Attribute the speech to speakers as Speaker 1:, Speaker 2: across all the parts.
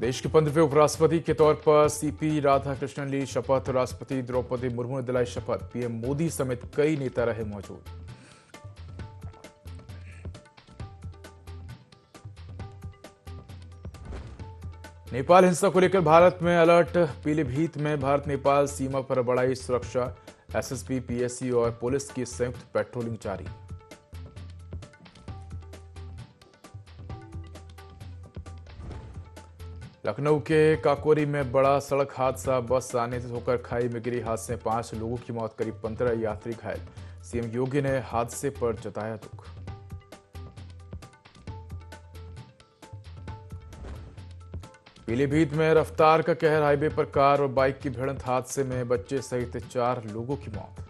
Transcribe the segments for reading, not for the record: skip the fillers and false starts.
Speaker 1: देश के 15वें उपराष्ट्रपति के तौर पर सीपी राधाकृष्णन ली शपथ। राष्ट्रपति द्रौपदी मुर्मू ने दिलाई शपथ। पीएम मोदी समेत कई नेता रहे मौजूद। नेपाल हिंसा को लेकर भारत में अलर्ट। पीलीभीत में भारत नेपाल सीमा पर बढ़ाई सुरक्षा। एसएसपी, पीएससी और पुलिस की संयुक्त पेट्रोलिंग जारी। लखनऊ के काकोरी में बड़ा सड़क हादसा। बस अनियंत्रित होकर खाई में गिरी। हादसे में 5 लोगों की मौत, करीब 15 यात्री घायल। सीएम योगी ने हादसे पर जताया दुख। पीलीभीत में रफ्तार का कहर। हाईवे पर कार और बाइक की भिड़ंत। हादसे में बच्चे सहित 4 लोगों की मौत।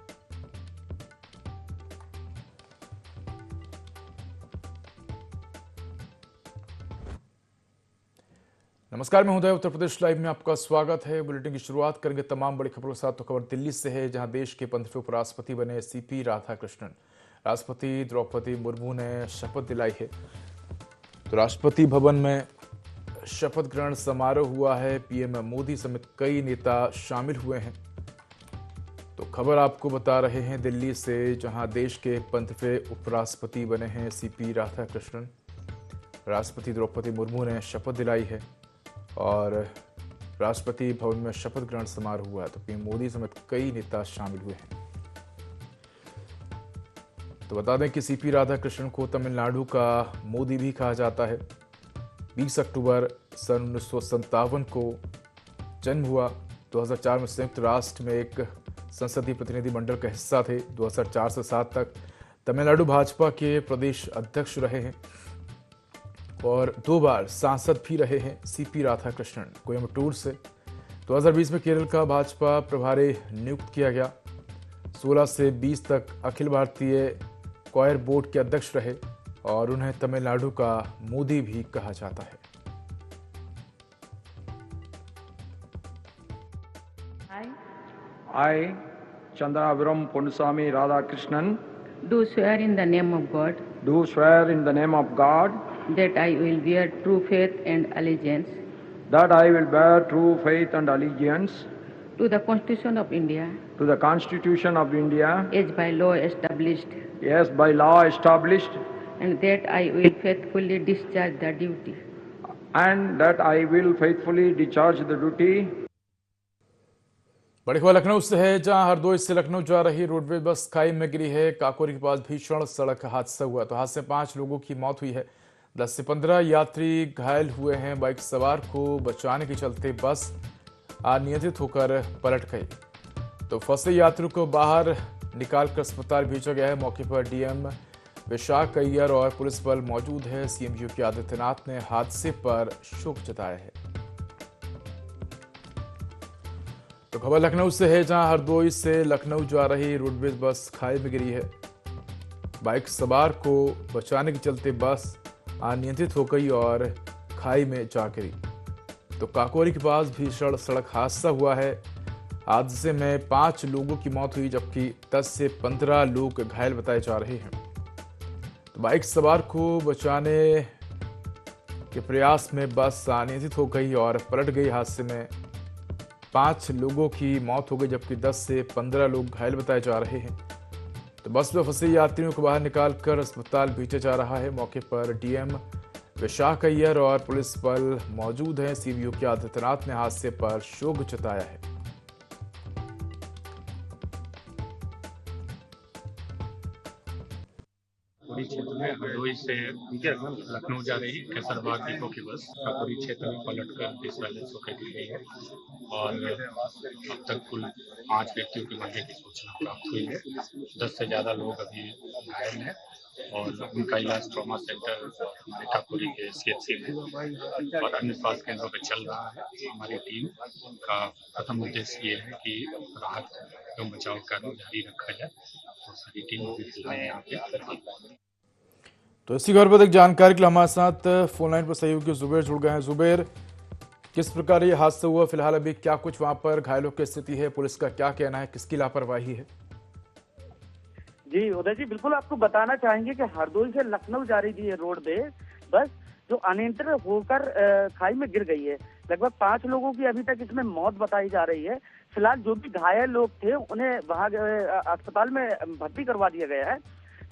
Speaker 1: नमस्कार, मैं उदय। उत्तर प्रदेश लाइव में आपका स्वागत है। बुलेटिन की शुरुआत करेंगे तमाम बड़ी खबरों के साथ। तो खबर दिल्ली से है, जहां देश के 15वें उपराष्ट्रपति बने सीपी राधाकृष्णन। राष्ट्रपति द्रौपदी मुर्मू ने शपथ दिलाई है। तो राष्ट्रपति भवन में शपथ ग्रहण समारोह हुआ है। पीएम मोदी समेत कई नेता शामिल हुए हैं। तो खबर आपको बता रहे हैं दिल्ली से, जहां देश के 15वें उपराष्ट्रपति बने हैं सीपी राधाकृष्णन। राष्ट्रपति द्रौपदी मुर्मू ने शपथ दिलाई है और राष्ट्रपति भवन में शपथ ग्रहण समारोह हुआ है। तो पीएम मोदी समेत कई नेता शामिल हुए हैं। तो बता दें कि सीपी राधाकृष्णन को तमिलनाडु का मोदी भी कहा जाता है। 20 अक्टूबर सन 1957 को जन्म हुआ। 2004 में संयुक्त राष्ट्र में एक संसदीय प्रतिनिधिमंडल का हिस्सा थे। 2004 से 7 तक तमिलनाडु भाजपा के प्रदेश अध्यक्ष रहे हैं और 2 बार सांसद भी रहे हैं सीपी राधाकृष्णन कोयम्बटूर से। 2020 में केरल का भाजपा प्रभारी नियुक्त किया गया। 16 से 20 तक अखिल भारतीय क्वायर बोर्ड के अध्यक्ष रहे और उन्हें तमिलनाडु का मोदी भी कहा जाता है।
Speaker 2: I, Chandraviram Ponnusamy Radhakrishnan,
Speaker 3: do swear in the name of God
Speaker 2: do swear in the name of God
Speaker 3: that I will bear true faith and allegiance
Speaker 2: that I will bear true faith and allegiance
Speaker 3: to the Constitution of India
Speaker 2: to the Constitution of India
Speaker 3: as by law established,
Speaker 2: as by law established,
Speaker 3: and that I will faithfully discharge the duty
Speaker 2: and that I will faithfully discharge the duty.
Speaker 1: बड़ी खबर लखनऊ से है, जहां हरदोई से लखनऊ जा रही roadways bus खाई में गिरी है। काकोरी के पास भीषण सड़क हादसा हुआ। तो हादसे में 5 लोगों की मौत हुई है। 10 से 15 यात्री घायल हुए हैं। बाइक सवार को बचाने के चलते बस अनियंत्रित होकर पलट गई। तो फंसे यात्रियों को बाहर निकालकर अस्पताल भेजा गया है। मौके पर डीएम विशाख अय्यर और पुलिस बल मौजूद है। सीएम योगी आदित्यनाथ ने हादसे पर शोक जताया है। तो खबर लखनऊ से है, जहां हरदोई से लखनऊ जा रही रोडवेज बस खाई में गिरी है। बाइक सवार को बचाने के चलते बस अनियंत्रित हो गई और खाई में जा गिरी। तो काकोरी के पास भीषण सड़क हादसा हुआ है। हादसे में 5 लोगों की मौत हुई, जबकि 10 से 15 लोग घायल बताए जा रहे हैं। तो बाइक सवार को बचाने के प्रयास में बस अनियंत्रित हो गई और पलट गई। हादसे में 5 लोगों की मौत हो गई, जबकि 10 से 15 लोग घायल बताए जा रहे हैं। तो बस में फंसे यात्रियों को बाहर निकालकर अस्पताल भेजा जा रहा है। मौके पर डीएम विशाख अय्यर और पुलिस बल मौजूद हैं। सीएम योगी आदित्यनाथ ने हादसे पर शोक जताया है।
Speaker 4: काकोरी क्षेत्र में हरदोई से लखनऊ जा रही कैसरबाग डिपो की बस काकोरी क्षेत्र में पलटकर डिसबैलेंस होकर गिर गई है और अब तक कुल 5 व्यक्तियों के मरने की सूचना प्राप्त हुई है। 10 से ज्यादा लोग अभी घायल हैं और उनका इलाज ट्रॉमा सेंटर हमारे काकोरी के सीएचसी में और अन्य स्वास्थ्य केंद्रों पर चल रहा है। हमारी टीम का प्रथम उद्देश्य ये है कि राहत एवं बचाव कार्य जारी रखा जाए और सारी टीम अभी फिलहाल यहाँ पे।
Speaker 1: तो इसी खबर पर एक जानकारी के लिए हमारे साथ फोन लाइन पर सहयोगी जुबेर जुड़ गए हैं। जुबेर, किस प्रकार ये हादसा हुआ? फिलहाल अभी क्या कुछ वहां पर घायलों की स्थिति है? पुलिस का क्या कहना है? किसकी लापरवाही है?
Speaker 5: जी उदय जी, बिल्कुल आपको बताना चाहेंगे कि हरदोई से लखनऊ जा रही थी ये रोड पे बस, जो अनियंत्रित होकर खाई में गिर गई है। लगभग 5 लोगों की अभी तक इसमें मौत बताई जा रही है। फिलहाल जो भी घायल लोग थे उन्हें वहां अस्पताल में भर्ती करवा दिया गया है।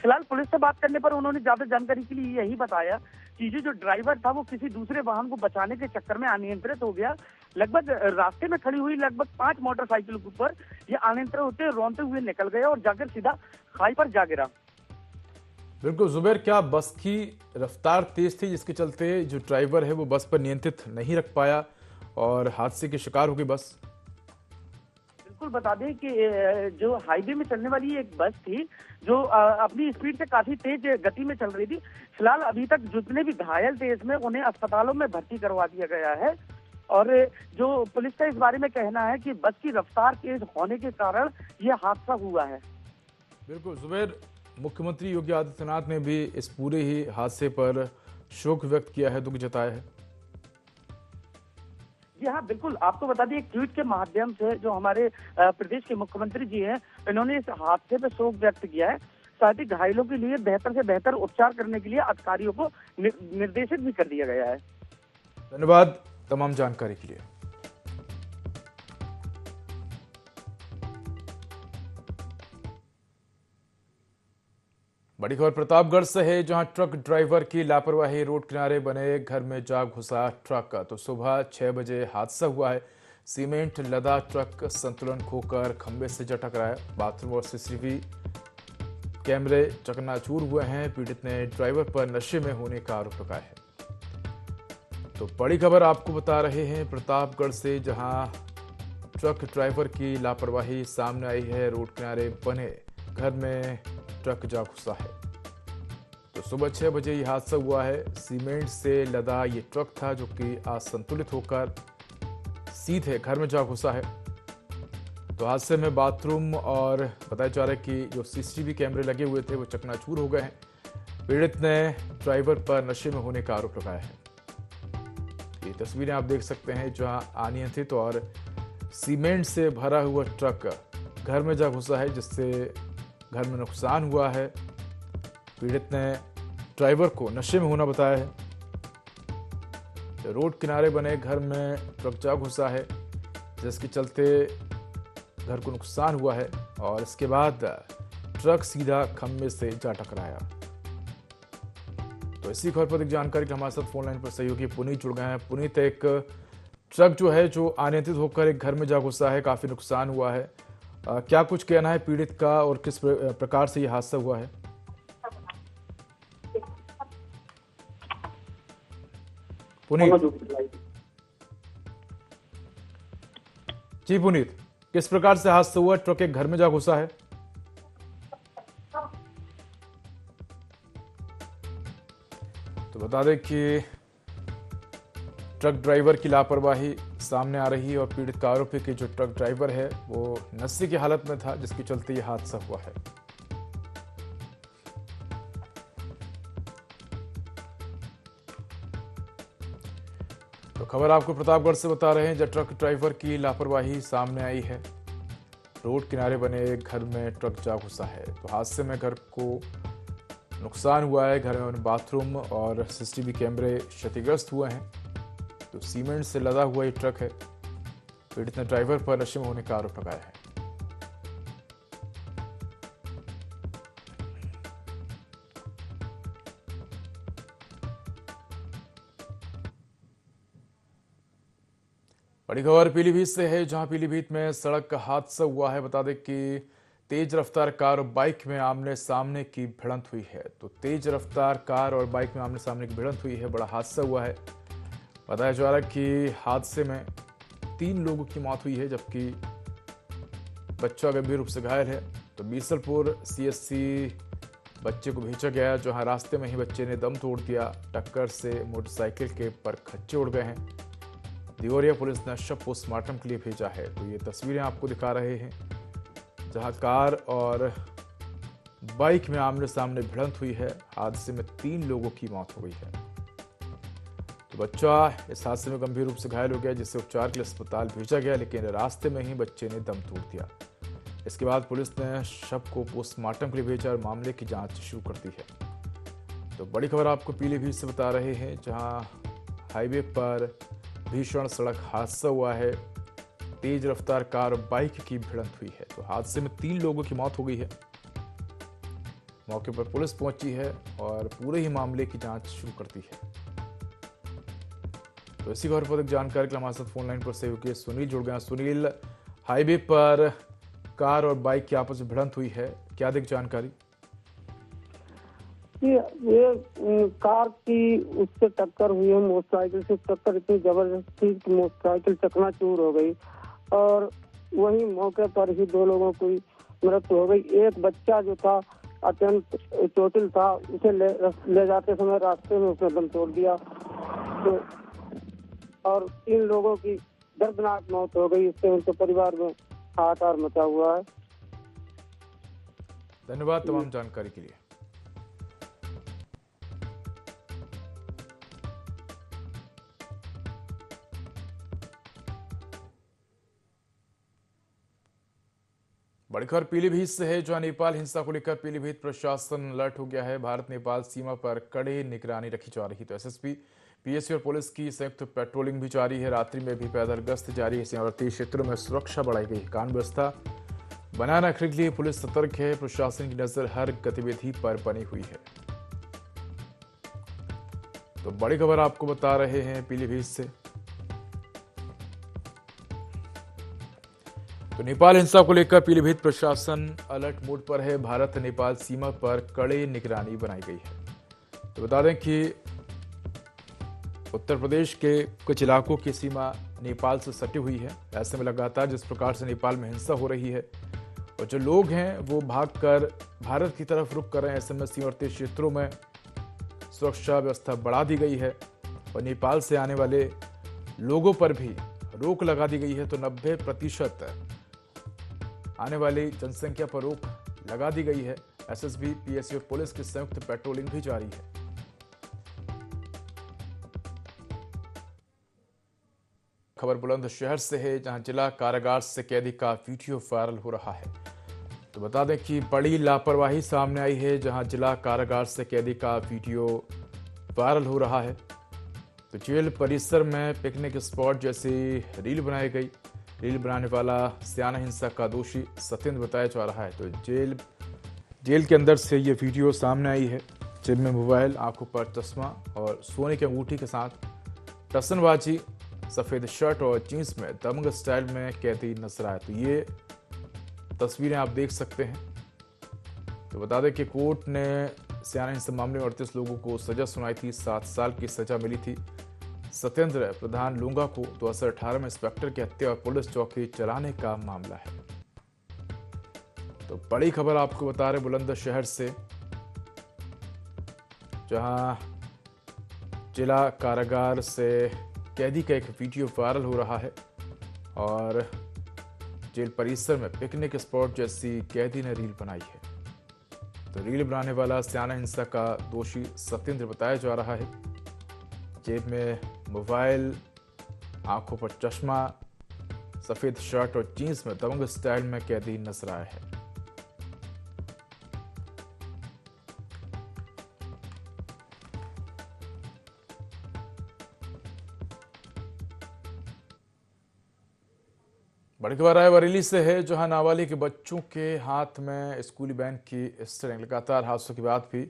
Speaker 5: फिलहाल पुलिस से बात करने पर उन्होंने ज्यादा जानकारी के लिए यही बताया कि ये जो ड्राइवर था वो किसी दूसरे वाहन को बचाने के चक्कर में अनियंत्रित हो गया। लगभग रास्ते में खड़ी हुई लगभग 5 मोटरसाइकिल के ऊपर ये अनियंत्रित होते रोनते हुए निकल गया और जाकर सीधा खाई पर जा गिरा।
Speaker 1: बिल्कुल जुबैर, क्या बस की रफ्तार तेज थी जिसके चलते जो ड्राइवर है वो बस पर नियंत्रित नहीं रख पाया और हादसे के शिकार हो गई बस?
Speaker 5: बिल्कुल बता दें कि जो हाईवे में चलने वाली एक बस थी जो अपनी स्पीड से काफी तेज गति में चल रही थी। फिलहाल अभी तक जितने भी घायल थे इसमें उन्हें अस्पतालों में भर्ती करवा दिया गया है। और जो पुलिस का इस बारे में कहना है कि बस की रफ्तार तेज होने के कारण यह हादसा हुआ है।
Speaker 1: बिल्कुल जुबैर, मुख्यमंत्री योगी आदित्यनाथ ने भी इस पूरे ही हादसे पर शोक व्यक्त किया है, दुख जताया है।
Speaker 5: जी हाँ, बिल्कुल आपको बता दें, एक ट्वीट के माध्यम से जो हमारे प्रदेश के मुख्यमंत्री जी हैं, इन्होंने इस हादसे पर शोक व्यक्त किया है। साथ ही घायलों के लिए बेहतर से बेहतर उपचार करने के लिए अधिकारियों को निर्देशित भी कर दिया गया है।
Speaker 1: धन्यवाद तमाम जानकारी के लिए। बड़ी खबर प्रतापगढ़ से है, जहां ट्रक ड्राइवर की लापरवाही, रोड किनारे बने घर में जा घुसा ट्रक। तो सुबह 6 बजे हादसा हुआ है। सीमेंट लदा ट्रक संतुलन खोकर खंबे से जा टकराया। बाथरूम और सीसीटीवी कैमरे चकनाचूर हुए हैं। पीड़ित ने ड्राइवर पर नशे में होने का आरोप लगाया है। तो बड़ी खबर आपको बता रहे हैं प्रतापगढ़ से, जहां ट्रक ड्राइवर की लापरवाही सामने आई है। रोड किनारे बने घर में ट्रक जा घुसा है। तो सुबह 6 बजे ये हादसा हुआ है। सीमेंट से लदा ये ट्रक था जो कि असंतुलित होकर सीधे घर में जा घुसा है। तो हादसे में बाथरूम और बताया जा रहा है कि जो सीसीटीवी कैमरे लगे हुए थे वो चकनाचूर हो गए हैं। पीड़ित ने ड्राइवर पर नशे में होने का आरोप लगाया है। ये तस्वीरें आप देख सकते हैं, जहां अनियंत्रित और सीमेंट से भरा हुआ ट्रक घर में जा घुसा है, जिससे घर में नुकसान हुआ है। पीड़ित ने ड्राइवर को नशे में होना बताया है। रोड किनारे बने घर में ट्रक जा घुसा है, जिसके चलते घर को नुकसान हुआ है और इसके बाद ट्रक सीधा खंबे से जा टकराया। तो इसी खबर पर एक जानकारी के हमारे साथ फोन लाइन पर सहयोगी पुनीत जुड़ गए हैं। पुनीत, एक ट्रक जो है जो अनियंत्रित होकर एक घर में जा घुसा है, काफी नुकसान हुआ है, क्या कुछ कहना है पीड़ित का और किस प्रकार से यह हादसा हुआ है? पुनीत जी, पुनीत, किस प्रकार से हादसा हुआ? ट्रक एक घर में जा घुसा है। तो बता दें कि ट्रक ड्राइवर की लापरवाही सामने आ रही है और पीड़ित का आरोप है कि जो ट्रक ड्राइवर है वो नशे की हालत में था, जिसके चलते यह हादसा हुआ है। तो खबर आपको प्रतापगढ़ से बता रहे हैं, जब ट्रक ड्राइवर की लापरवाही सामने आई है। रोड किनारे बने घर में ट्रक जा घुसा है। तो हादसे में घर को नुकसान हुआ है। घर में बाथरूम और सीसीटीवी कैमरे क्षतिग्रस्त हुए हैं। तो सीमेंट से लदा हुआ ये ट्रक है। पीड़ित ने ड्राइवर पर नशे में होने का आरोप लगाया है। बड़ी खबर पीलीभीत से है, जहां पीलीभीत में सड़क का हादसा हुआ है। बता दें कि तेज रफ्तार कार और बाइक में आमने सामने की भिड़ंत हुई है। तो तेज रफ्तार कार और बाइक में आमने सामने की भिड़ंत हुई है, बड़ा हादसा हुआ है। बताया जा रहा है कि हादसे में 3 लोगों की मौत हुई है, जबकि बच्चा गंभीर रूप से घायल है। तो बीसलपुर सीएससी बच्चे को भेजा गया, जहां रास्ते में ही बच्चे ने दम तोड़ दिया। टक्कर से मोटरसाइकिल के पर खच्चे उड़ गए हैं। देवरिया पुलिस ने शव पोस्टमार्टम के लिए भेजा है। तो ये तस्वीरें आपको दिखा रहे हैं, जहां कार और बाइक में आमने सामने भिड़ंत हुई है। हादसे में 3 लोगों की मौत हो गई है। तो बच्चा इस हादसे में गंभीर रूप से घायल हो गया, जिसे उपचार के लिए अस्पताल भेजा गया, लेकिन रास्ते में ही बच्चे ने दम तोड़ दिया। इसके बाद पुलिस ने शव को पोस्टमार्टम के लिए भेजा और मामले की जांच शुरू कर दी है। तो बड़ी खबर आपको पीलीभीत से बता रहे हैं, जहां हाईवे पर भीषण सड़क हादसा हुआ है। तेज रफ्तार कार और बाइक की भिड़ंत हुई है। तो हादसे में 3 लोगों की मौत हो गई है। मौके पर पुलिस पहुंची है और पूरे ही मामले की जांच शुरू कर दी है। तो इसी खबर पर अधिक जानकारी के लिए हमारे साथ फोन लाइन पर सहयोगी सुनील जुड़ गए हैं। सुनील, हाईवे पर कार और बाइक की आपस में भिड़ंत हुई है, क्या अधिक जानकारी?
Speaker 6: ये कार की उससे टक्कर हुई है, मोटरसाइकिल से टक्कर इतनी जबरदस्त थी कि मोटरसाइकिल चकनाचूर हो गई और वही मौके पर ही 2 लोगों की मृत्यु हो गई। एक बच्चा जो था अत्यंत चोटिल था, उसे ले जाते समय रास्ते में उसने दम तोड़ दिया। तो और 3 लोगों की दर्दनाक मौत हो गई। इससे उनके परिवार में हाहाकार मचा हुआ है।
Speaker 1: धन्यवाद तमाम जानकारी के लिए। बड़ी खबर पीलीभीत से है, जहां नेपाल हिंसा को लेकर पीलीभीत प्रशासन अलर्ट हो गया है। भारत नेपाल सीमा पर कड़ी निगरानी रखी जा रही। तो एसएसपी, पीएससी और पुलिस की संयुक्त पेट्रोलिंग भी जारी है। रात्रि में भी पैदल गश्त जारी है। सीमावर्ती क्षेत्रों में सुरक्षा बढ़ाई गई। कानून व्यवस्था बनाए रखने के लिए पुलिस सतर्क है। प्रशासन की नजर हर गतिविधि पर बनी हुई है। तो बड़ी खबर आपको बता रहे हैं पीलीभीत से। तो नेपाल हिंसा को लेकर पीलीभीत प्रशासन अलर्ट मोड पर है। भारत नेपाल सीमा पर कड़ी निगरानी बनाई गई है। तो बता दें कि उत्तर प्रदेश के कुछ इलाकों की सीमा नेपाल से सटी हुई है। ऐसे में लगातार जिस प्रकार से नेपाल में हिंसा हो रही है और जो लोग हैं वो भागकर भारत की तरफ रुख कर रहे हैं, ऐसे में सीमावर्ती क्षेत्रों में सुरक्षा व्यवस्था बढ़ा दी गई है और नेपाल से आने वाले लोगों पर भी रोक लगा दी गई है। तो 90% आने वाली जनसंख्या पर रोक लगा दी गई है। एसएसबी, पीएससी और पुलिस की संयुक्त पेट्रोलिंग भी जारी है। खबर बुलंदशहर से है, जहां जिला कारागार से कैदी का वीडियो वायरल हो रहा है। तो बता दें कि बड़ी लापरवाही सामने आई है, जहां जिला कारागार से कैदी का वीडियो वायरल हो रहा है। तो जेल परिसर में पिकनिक स्पॉट जैसी रील बनाई गई। रील बनाने वाला स्याना हिंसा का दोषी सत्येंद्र बताया जा रहा है। तो जेल के अंदर से ये वीडियो सामने आई है। जेल में मोबाइल, आंखों पर चश्मा और सोने की अंगूठी के साथ टसनबाजी, सफेद शर्ट और जींस में दबंग स्टाइल में कैदी नजर आया। तो ये तस्वीरें आप देख सकते हैं। तो बता दें कि कोर्ट ने स्याना हिंसा मामले में 38 लोगों को सजा सुनाई थी। 7 साल की सजा मिली थी। सत्येंद्र प्रधान लूंगा को 2018 में इंस्पेक्टर की हत्या और पुलिस चौकी चलाने का मामला है। तो बड़ी खबर आपको बता रहे बुलंदशहर से, जहां जिला कारागार से कैदी का एक वीडियो वायरल हो रहा है और जेल परिसर में पिकनिक स्पॉट जैसी कैदी ने रील बनाई है। तो रील बनाने वाला स्याना हिंसा का दोषी सत्येंद्र बताया जा रहा है। जेब में मोबाइल, आंखों पर चश्मा, सफेद शर्ट और जींस में दबंग स्टाइल में कैदी नजर आया है। बड़ी खबर रायबरेली से है, जहां नाबालिग बच्चों के हाथ में स्कूली वैन की स्टीयरिंग। लगातार हादसों के बाद भी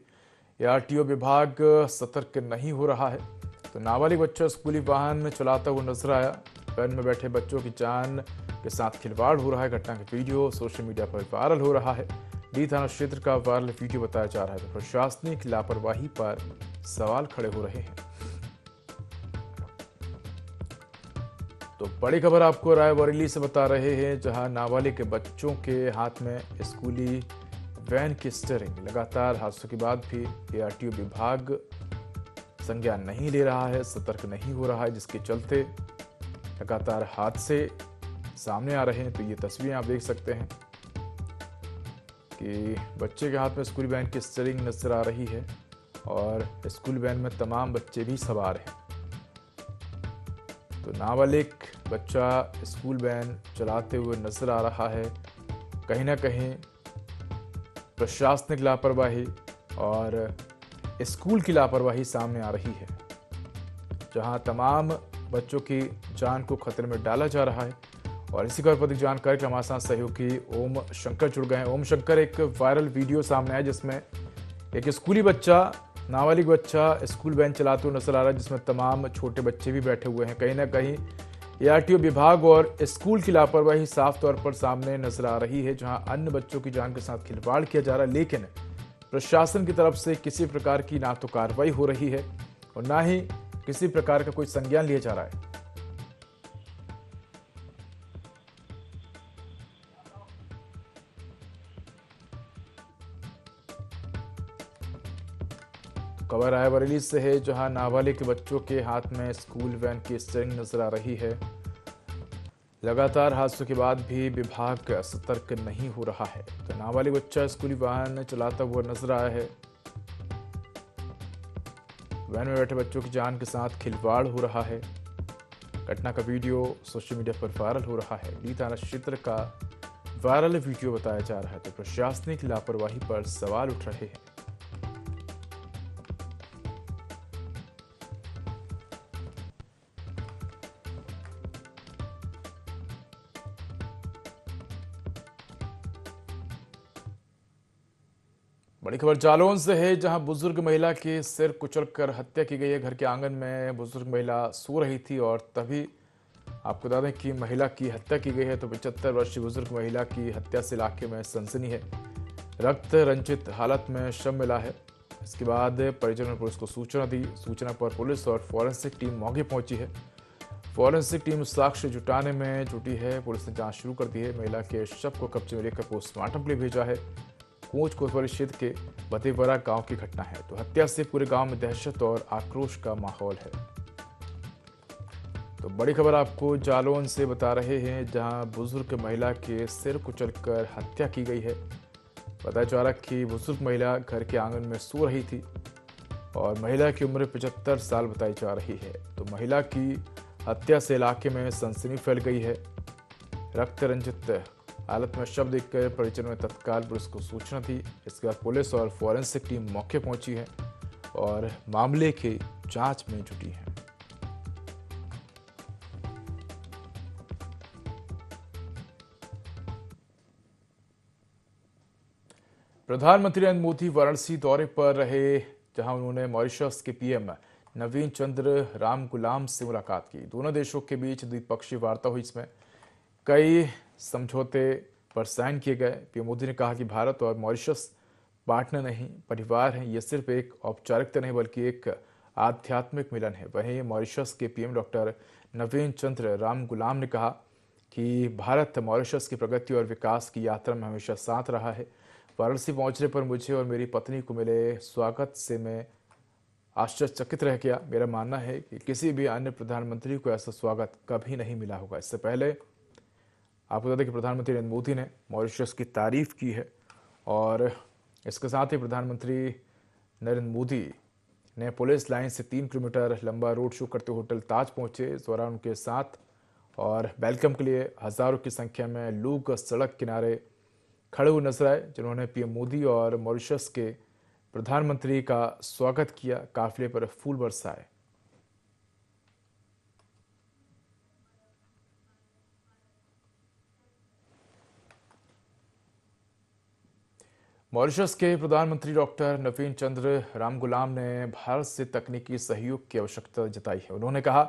Speaker 1: आरटीओ विभाग सतर्क नहीं हो रहा है। तो नाबालिग बच्चा स्कूली वाहन में चलाता हुआ नजर आया। वैन में बैठे बच्चों की जान के साथ खिलवाड़ हो रहा है। घटना का वीडियो सोशल मीडिया पर वायरल हो रहा है। डी थाना क्षेत्र का वायरल वीडियो बताया जा रहा है। तो प्रशासनिक लापरवाही पर सवाल खड़े हो रहे हैं। तो बड़ी खबर आपको रायबरेली से बता रहे हैं, जहां नाबालिग बच्चों के हाथ में स्कूली वैन की स्टीयरिंग। लगातार हादसों के बाद भी आरटीओ विभाग संज्ञान नहीं ले रहा है, सतर्क नहीं हो रहा है, जिसके चलते लगातार हादसे सामने आ रहे हैं। तो ये तस्वीरें आप देख सकते हैं कि बच्चे के हाथ में स्कूल वैन की स्टीयरिंग नजर आ रही है और स्कूल वैन में तमाम बच्चे भी सवार हैं। तो नाबालिग बच्चा स्कूल वैन चलाते हुए नजर आ रहा है। कहीं ना कहीं प्रशासनिक लापरवाही और स्कूल की लापरवाही सामने आ रही है, जहां तमाम बच्चों की जान को खतरे में डाला जा रहा है। और इसी पर अधिक जानकारी के हमारे साथ सहयोगी ओम शंकर जुड़ गए हैं। ओम शंकर, एक वायरल वीडियो सामने आया जिसमें एक स्कूली बच्चा, नाबालिग बच्चा स्कूल वैन चलाते हुए नजर आ रहा है, जिसमें तमाम छोटे बच्चे भी बैठे हुए हैं। कहीं ना कहीं ARTO विभाग और स्कूल की लापरवाही साफ तौर पर सामने नजर आ रही है, जहां अन्य बच्चों की जान के साथ खिलवाड़ किया जा रहा है, लेकिन प्रशासन की तरफ से किसी प्रकार की ना तो कार्रवाई हो रही है और ना ही किसी प्रकार का कोई संज्ञान लिया जा रहा है। खबर रायबरेली से है, जहां नाबालिग के बच्चों के हाथ में स्कूल वैन की स्टीयरिंग नजर आ रही है। लगातार हादसों के बाद भी विभाग सतर्क नहीं हो रहा है। तो नाबालिग बच्चा स्कूली वाहन चलाता हुआ नजर आया है। वैन में बैठे बच्चों की जान के साथ खिलवाड़ हो रहा है। घटना का वीडियो सोशल मीडिया पर वायरल हो रहा है। डी थाना क्षेत्र का वायरल वीडियो बताया जा रहा है। तो प्रशासनिक लापरवाही पर सवाल उठ रहे हैं। बड़ी खबर जालौन से है, जहां बुजुर्ग महिला की सिर कुचलकर हत्या की गई है। घर के आंगन में बुजुर्ग महिला सो रही थी और तभी आपको बता दें कि महिला की हत्या की गई है। तो 75 वर्षीय बुजुर्ग महिला की हत्या से इलाके में सनसनी है। रक्त रंजित हालत में शव मिला है। इसके बाद परिजनों ने पुलिस को सूचना दी। सूचना पर पुलिस और फॉरेंसिक टीम मौके पहुंची है। फॉरेंसिक टीम साक्ष्य जुटाने में जुटी है। पुलिस ने जांच शुरू कर दी है। महिला के शव को कब्जे में लेकर पोस्टमार्टम के लिए भेजा है। कोच कोतवाली क्षेत्र के बतेवरा गांव की घटना है। तो हत्या से पूरे गांव में दहशत और आक्रोश का माहौल है। तो बड़ी खबर आपको जालौन से बता रहे हैं, जहां बुजुर्ग महिला के सिर कुचलकर हत्या की गई है। बताया जा रहा कि बुजुर्ग महिला घर के आंगन में सो रही थी और महिला की उम्र 75 साल बताई जा रही है। तो महिला की हत्या से इलाके में सनसनी फैल गई है। रक्त रंजित हालत में शव देखकर परिजनों ने तत्काल पुलिस को सूचना दी। इसके बाद पुलिस और फॉरेंसिक टीम मौके पहुंची है और मामले की जांच में जुटी है। प्रधानमंत्री नरेंद्र मोदी वाराणसी दौरे पर रहे, जहां उन्होंने मॉरिशस के PM नवीन चंद्र रामगुलाम से मुलाकात की। दोनों देशों के बीच द्विपक्षीय वार्ता हुई। इसमें कई समझौते पर साइन किए गए। PM मोदी ने कहा कि भारत और मॉरिशस पार्टनर नहीं, परिवार हैं। ये सिर्फ एक औपचारिकता नहीं बल्कि एक आध्यात्मिक मिलन है। वहीं मॉरिशस के PM डॉक्टर नवीन चंद्र रामगुलाम ने कहा कि भारत मॉरिशस की प्रगति और विकास की यात्रा में हमेशा साथ रहा है। वाराणसी पहुंचने पर मुझे और मेरी पत्नी को मिले स्वागत से मैं आश्चर्यचकित रह गया। मेरा मानना है कि किसी भी अन्य प्रधानमंत्री को ऐसा स्वागत कभी नहीं मिला होगा। इससे पहले आपको बता दें कि प्रधानमंत्री नरेंद्र मोदी ने मॉरिशस की तारीफ की है और इसके साथ ही प्रधानमंत्री नरेंद्र मोदी ने पुलिस लाइन से 3 किलोमीटर लंबा रोड शो करते होटल ताज पहुंचे। इस दौरान उनके साथ और वेलकम के लिए हजारों की संख्या में लोग सड़क किनारे खड़े हुए नजर आए, जिन्होंने PM मोदी और मॉरिशस के प्रधानमंत्री का स्वागत किया। काफिले पर फूल बरसाए। मॉरिशस के प्रधानमंत्री डॉक्टर नवीन चंद्र रामगुलाम ने भारत से तकनीकी सहयोग की आवश्यकता जताई है। उन्होंने कहा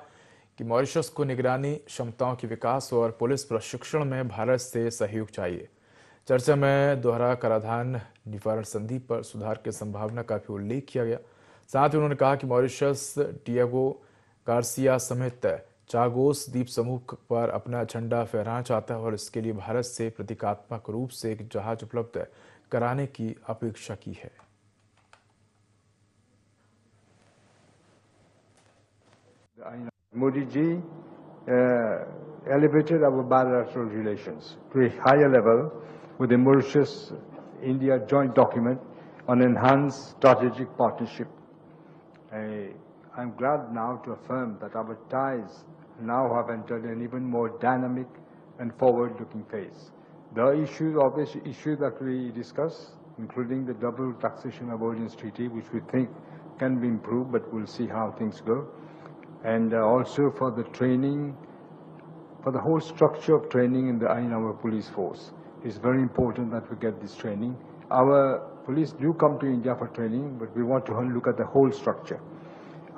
Speaker 1: कि मॉरिशस को निगरानी क्षमताओं के विकास और पुलिस प्रशिक्षण में भारत से सहयोग चाहिए। चर्चा में दोहरा कराधान निवारण संधि पर सुधार की संभावना का भी उल्लेख किया गया। साथ ही उन्होंने कहा कि मॉरिशस डिएगो गार्सिया समेत चागोस द्वीप समूह पर अपना झंडा फहराना चाहता है और इसके लिए भारत से प्रतीकात्मक रूप से एक जहाज उपलब्ध कराने की अपेक्षा की है।
Speaker 7: Modi ji elevated our bilateral relations to a higher level with the Mauritius-India joint document on enhanced strategic partnership. I'm glad now to affirm that our ties now have entered an even more dynamic and forward-looking phase. The obvious issues that we discussed, including the double taxation avoidance treaty, which we think can be improved, but we'll see how things go. and also for the training, for the whole structure of training in our police force. It's very important that we get this training. Our police do come to India for training, but we want to look at the whole structure.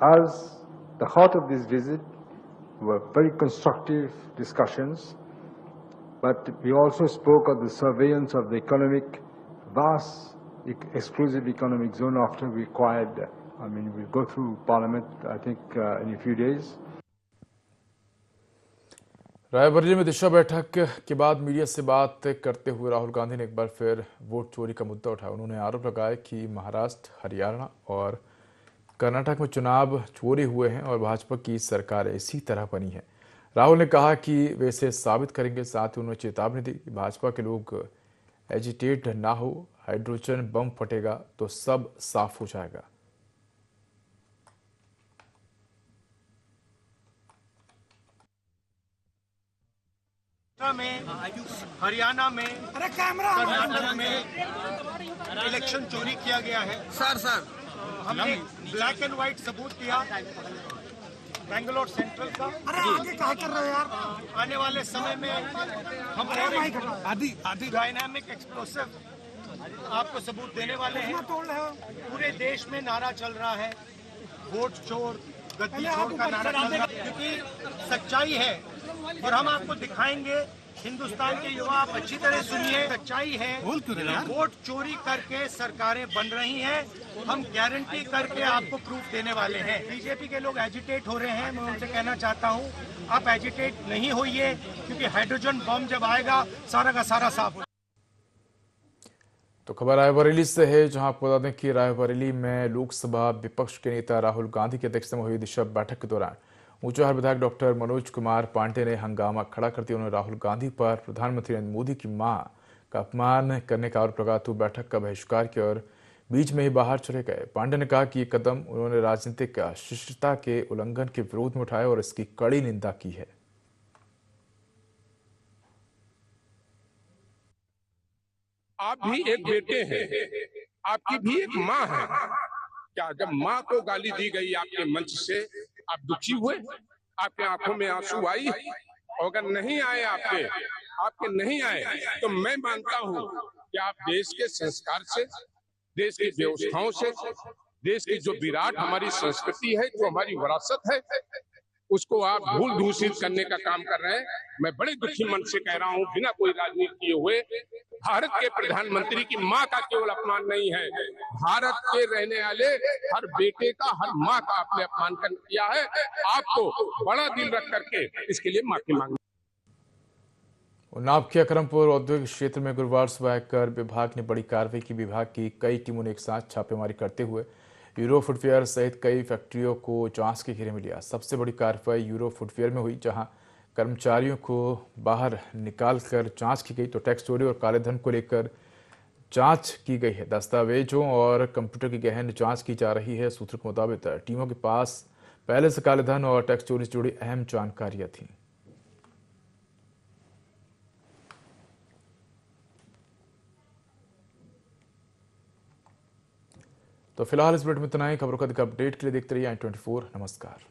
Speaker 7: As the heart of this visit were very constructive discussions, but we also spoke of the surveillance of the vast exclusive economic zone after we acquired. We'll go through Parliament, I think, in a few days.
Speaker 1: Raebareli में दिशा बैठक के बाद media से बात करते हुए राहुल गांधी ने एक बार फिर वोट चोरी का मुद्दा उठाया। उन्होंने आरोप लगाया कि महाराष्ट्र, हरियाणा और कर्नाटक में चुनाव चोरी हुए हैं और भाजपा की सरकार इसी तरह बनी है। राहुल ने कहा कि वे इसे साबित करेंगे। साथ ही उन्होंने चेतावनी दी कि भाजपा के लोग एजिटेट ना हो, हाइड्रोजन बम फटेगा तो सब साफ हो जाएगा।
Speaker 8: हरियाणा में, कर्नाटक में इलेक्शन चोरी किया गया है। सर हमने ब्लैक एंड व्हाइट सबूत दिया बेंगलोर सेंट्रल का। अरे आगे क्या कर रहे हो यार? आने वाले समय में हम आदि डायनामिक एक्सप्लोसिव आपको सबूत देने वाले हैं। पूरे देश में नारा चल रहा है, वोट चोर, गद्दी चोर का नारा चल रहा है, क्योंकि सच्चाई है और हम आपको दिखाएंगे। हिंदुस्तान के युवा आप अच्छी तरह सुनिए, सच्चाई है वोट चोरी करके सरकारें बन रही हैं। हम गारंटी करके आपको प्रूफ देने वाले हैं। बीजेपी के लोग एजिटेट हो रहे हैं, मैं उनसे कहना चाहता हूं आप एजिटेट नहीं होइए, क्योंकि हाइड्रोजन बम जब आएगा सारा का सारा साफ हो।
Speaker 1: तो खबर रायबरेली से है, जहां आपको बता दें कि रायबरेली में लोकसभा विपक्ष के नेता राहुल गांधी की अध्यक्षता में हुई दिशा बैठक के दौरान ऊंचाहार विधायक डॉक्टर मनोज कुमार पांडे ने हंगामा खड़ा करते हुए उन्होंने राहुल गांधी पर प्रधानमंत्री नरेंद्र मोदी की मां का अपमान करने का आरोप लगाते हुए बैठक का बहिष्कार किया और बीच में ही बाहर चले गए। पांडे ने कहा कि ये कदम उन्होंने राजनीतिक शिष्टता के उल्लंघन के विरोध में उठाया और इसकी कड़ी निंदा की है।
Speaker 9: आप भी एक बेटे हैं, आपकी भी एक माँ है। क्या जब माँ को गाली दी गई आपके मंच से आप दुखी हुए? आपके आंखों में आंसू आई? और अगर नहीं आए आपके नहीं आए तो मैं मानता हूं कि आप देश के संस्कार से, देश की व्यवस्थाओं से, देश की जो विराट हमारी संस्कृति है, जो हमारी विरासत है, उसको आप भूल दूषित करने का काम कर रहे हैं। मैं बड़े दुखी मन से कह रहा हूं, बिना कोई राजनीति किए हुए, भारत के प्रधानमंत्री की मां का केवल अपमान नहीं है, भारत के रहने वाले हर बेटे का, हर मां का आपने अपमान किया है। आपको बड़ा दिल रख करके इसके लिए माफी मांगनी।
Speaker 1: उन्नाव के अकरमपुर औद्योगिक क्षेत्र में गुरुवार सुबह आयकर विभाग ने बड़ी कार्रवाई की। विभाग की कई टीमों ने एक साथ छापेमारी करते हुए यूरो फुटवियर सहित कई फैक्ट्रियों को जांच के घेरे में लिया। सबसे बड़ी कार्रवाई यूरो फुटवियर में हुई, जहां कर्मचारियों को बाहर निकालकर जांच की गई तो टैक्स चोरी और काले धन को लेकर जांच की गई है। दस्तावेजों और कंप्यूटर की गहन जांच की जा रही है। सूत्रों के मुताबिक टीमों के पास पहले से काले धन और टैक्स चोरी से जुड़ी अहम जानकारियां थीं। तो फिलहाल इस बुलेटिन में इतना ही। खबरों का अधिक अपडेट के लिए देखते रहिए i24। नमस्कार।